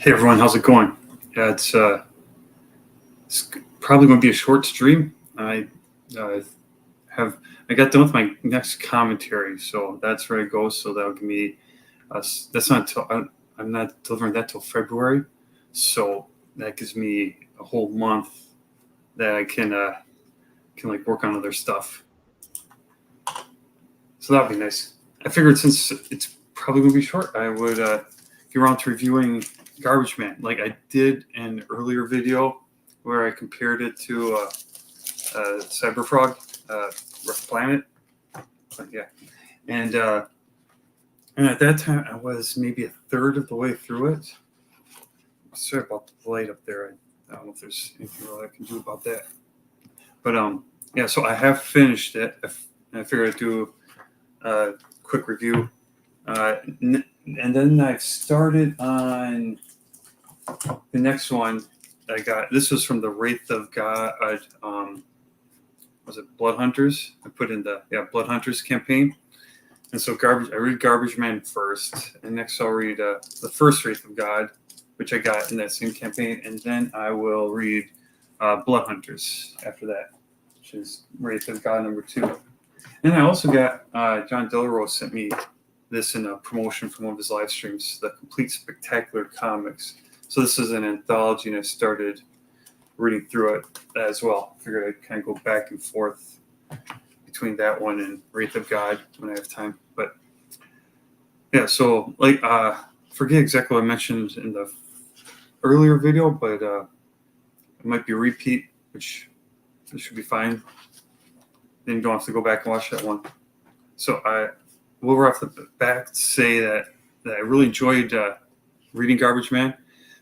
Hey everyone, how's it going? Yeah, it's probably going to be a short stream. Uh, have I got done with my next commentary, so that's where it goes. So that'll give me that's not until I'm not delivering that till February, so that gives me a whole month that I can like work on other stuff. So that'll be nice. I figured since it's probably going to be short, I would get around to reviewing Garbage Man, like I did an earlier video where I compared it to Cyberfrog, Rough Planet. But yeah, and at that time I was maybe a third of the way through it. Sorry about the light up there. I don't know if there's anything really I can do about that. But yeah. So I have finished it. I figured I'd do a quick review, and then I've started on the next one. I got this was from the Wraith of God. Was it Bloodhunters? I put in the Bloodhunters campaign, and so I read Garbage Man first, and next I'll read the first Wraith of God, which I got in that same campaign, and then I will read Bloodhunters after that, which is Wraith of God number 2. And I also got John Delarose sent me this in a promotion from one of his live streams, the Complete Spectacular Comics. So this is an anthology, and I started reading through it as well. I figured I'd kind of go back and forth between that one and Wraith of God when I have time. But yeah, so like forget exactly what I mentioned in the earlier video, but it might be a repeat, which should be fine. Then you don't have to go back and watch that one. So I will right off the bat say that I really enjoyed reading Garbage Man.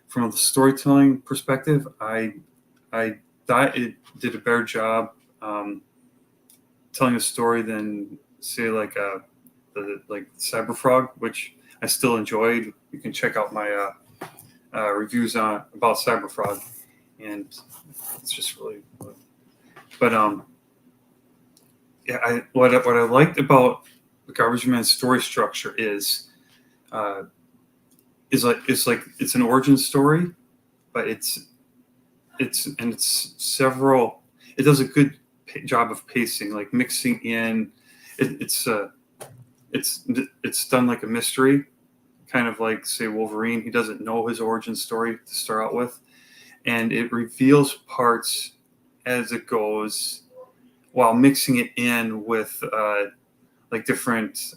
From the storytelling perspective, I thought it did a better job telling a story than say like Cyberfrog, which I still enjoyed. You can check out my reviews about Cyberfrog, and it's just really good. But yeah, what I liked about the Garbage Man story structure is it's an origin story, but it's several. It does a good job of pacing, like mixing in. It's done like a mystery, kind of like say Wolverine. He doesn't know his origin story to start out with, and it reveals parts as it goes, while mixing it in with like different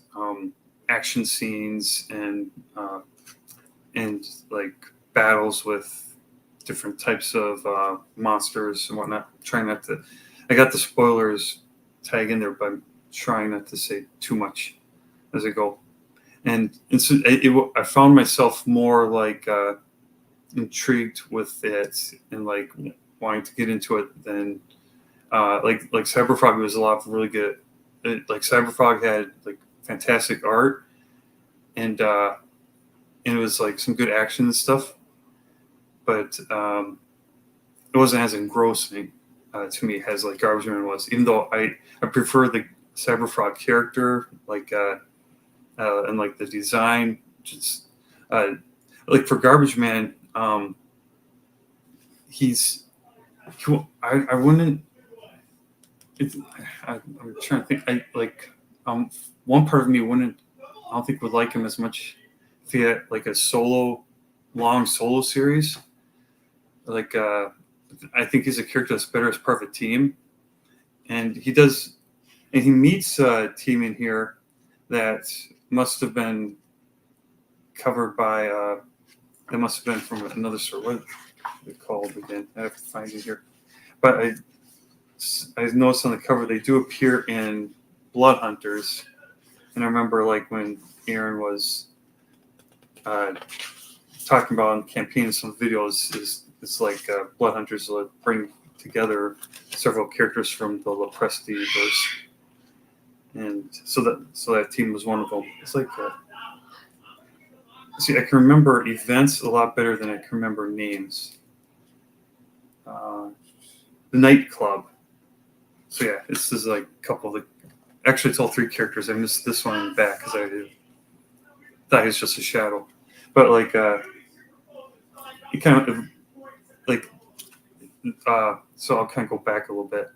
action scenes and like battles with different types of monsters and whatnot. Trying not to, I got the spoilers tag in there, but I'm trying not to say too much as I go. And so I found myself more like intrigued with it and like wanting to get into it than like Cyberfrog was a lot of really good. Like Cyberfrog had like fantastic art and it was like some good action and stuff, but it wasn't as engrossing to me as like Garbage Man was. Even though I prefer the Cyberfrog character, like and like the design, just like for Garbage Man, I wouldn't. I'm trying to think. One part of me wouldn't. I don't think would like him as much if he had like a long solo series. Like I think he's a character that's better as part of a team, and he meets a team in here that must have been covered by. That must have been from another story. What are they called again? I have to find it here. But I noticed on the cover they do appear in Bloodhunters, and I remember like when Aaron was talking about on campaign in some videos, it's like Bloodhunters will bring together several characters from the Lopresti verse, and so that team was one of them. It's like see, I can remember events a lot better than I can remember names. The Nightclub. So yeah, this is like a couple of the. Actually, it's all 3 characters. I missed this one in the back because I thought he was just a shadow. But like it kind of like so I'll kind of go back a little bit.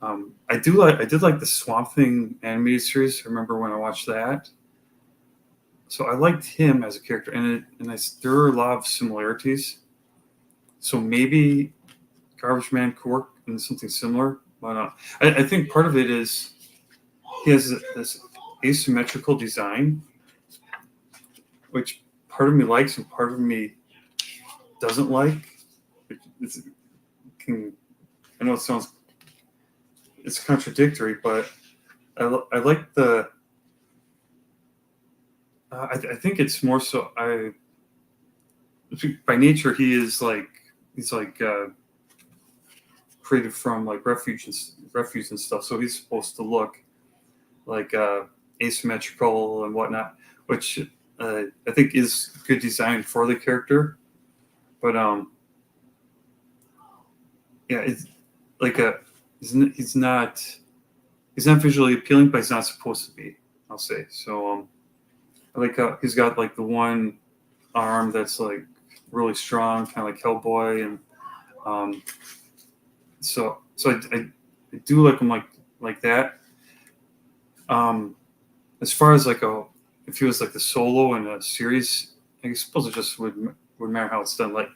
I did like the Swamp Thing animated series. I remember when I watched that. So I liked him as a character, and there are a lot of similarities. So maybe Garbage Man could work in something similar. But I think part of it is he has this asymmetrical design, which part of me likes and part of me doesn't like. I know it's contradictory, but I like the. I think it's more so by nature he's created from like refuse and stuff, so he's supposed to look like asymmetrical and whatnot, which I think is good design for the character. But yeah, it's like he's not visually appealing, but he's not supposed to be. I'll say so. I like how he's got like the one arm that's like really strong, kind of like Hellboy, and so I do like him like that. As far as if he was like the solo in a series, I suppose it just would matter how it's done. Like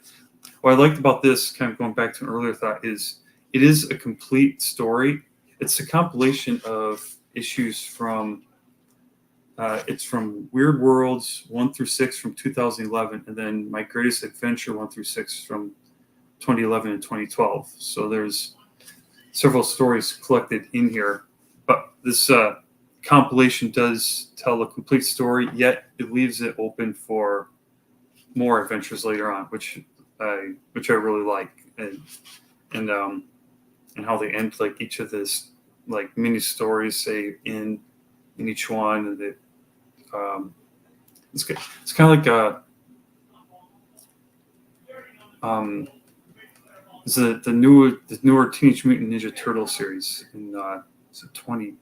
what I liked about this, kind of going back to an earlier thought, is it is a complete story. It's a compilation of issues from. It's from Weird Worlds 1 through 6 from 2011, and then My Greatest Adventure 1 through 6 from 2011 and 2012. So there's several stories collected in here, but this compilation does tell a complete story, yet it leaves it open for more adventures later on, which I really like, and how they end like each of this like mini stories, say in each one, and they. It's kind of like it's the newer Teenage Mutant Ninja Turtle series in is it 20?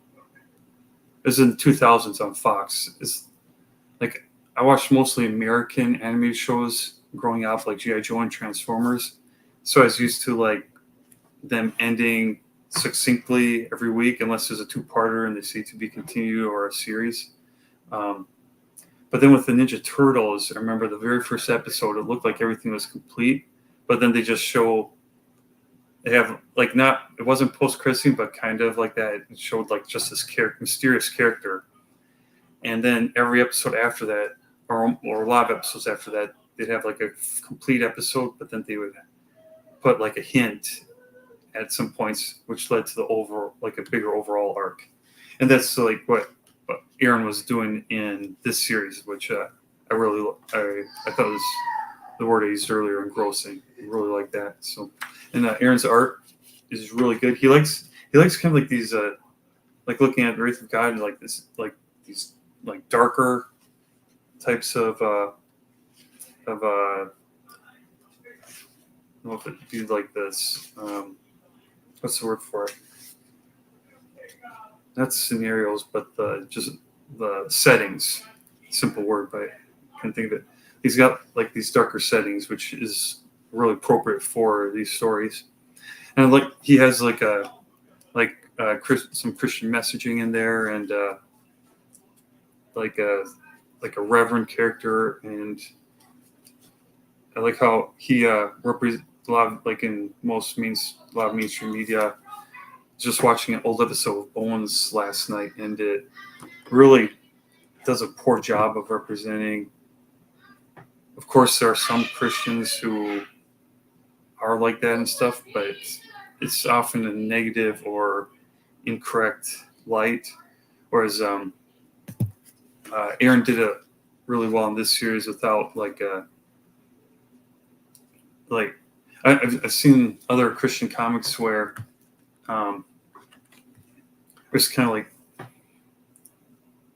It's in the 2000s on Fox. It's like I watched mostly American animated shows growing up, like G.I. Joe and Transformers. So I was used to like them ending succinctly every week, unless there's a two-parter and they say to be continued or a series. But then with the Ninja Turtles, I remember the very first episode, it looked like everything was complete, but then they just they have like it wasn't post-credit scene, but kind of like that. It showed like just this mysterious character. And then every episode after that, or a lot of episodes after that, they'd have like a complete episode, but then they would put like a hint at some points, which led to a bigger overall arc. And that's like what Aaron was doing in this series, which I thought was the word I used earlier, engrossing. I really like that. So, and Aaron's art is really good. He likes kind of like these like looking at Wraith of God, and like these darker types of I don't know if it'd be like this. What's the word for it? Not scenarios, but just the settings. Simple word, but I can't think of it. He's got like these darker settings, which is really appropriate for these stories. And like he has some Christian messaging in there, and like a reverend character, and I like how he represents a lot of, like in a lot of mainstream media. Just watching an old episode of Bones last night, and it really does a poor job of representing. Of course, there are some Christians who are like that and stuff, but it's often a negative or incorrect light. Whereas Aaron did it really well in this series without I've seen other Christian comics where it's kind of like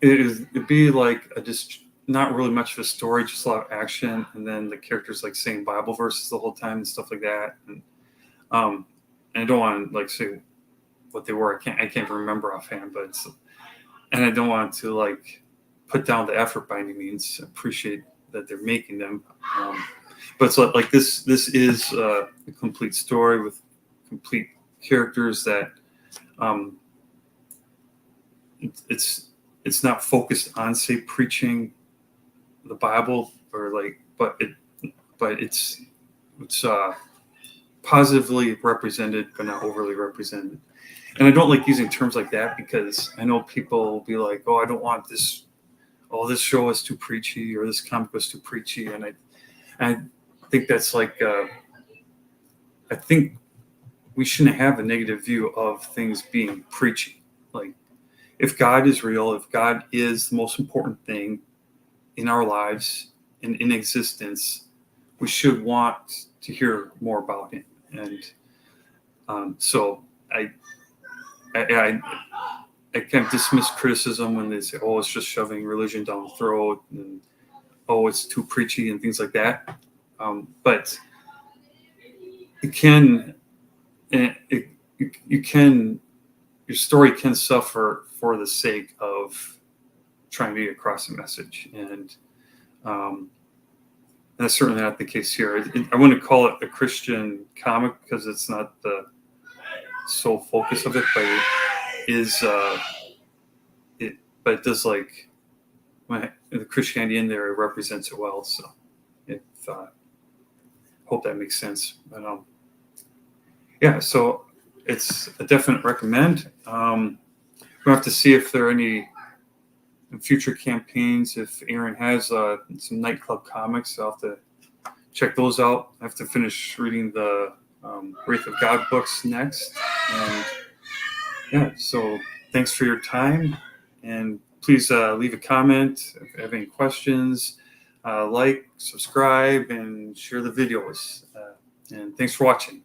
it'd be like just not really much of a story, just a lot of action, and then the characters like saying Bible verses the whole time and stuff like that. And I don't want to like say what they were. I can't remember offhand, but and I don't want to like put down the effort by any means. I appreciate that they're making them, But it's like this. This is a complete story with complete characters that it's not focused on, say, preaching the Bible or like, but it's positively represented but not overly represented. And I don't like using terms like that because I know people will be like, oh, I don't want this. Oh, this show is too preachy, or this comic was too preachy, and I think that's like I think we shouldn't have a negative view of things being preachy. Like, if God is real, if God is the most important thing in our lives and in existence, we should want to hear more about Him. And so I kind of dismiss criticism when they say, "Oh, it's just shoving religion down the throat," and "Oh, it's too preachy," and things like that. But it can, you can, your story can suffer for the sake of trying to get across a message, and that's certainly not the case here. I wouldn't call it a Christian comic because it's not the sole focus of it, but it is. But it does, like, when the Christianity in there, it represents it well. So, hope that makes sense. But yeah, so it's a definite recommend. We'll have to see if there are any future campaigns. If Aaron has some nightclub comics, I'll have to check those out. I have to finish reading the Wraith of God books next. And yeah, so thanks for your time. And please leave a comment if you have any questions. Like, subscribe, and share the videos. And thanks for watching.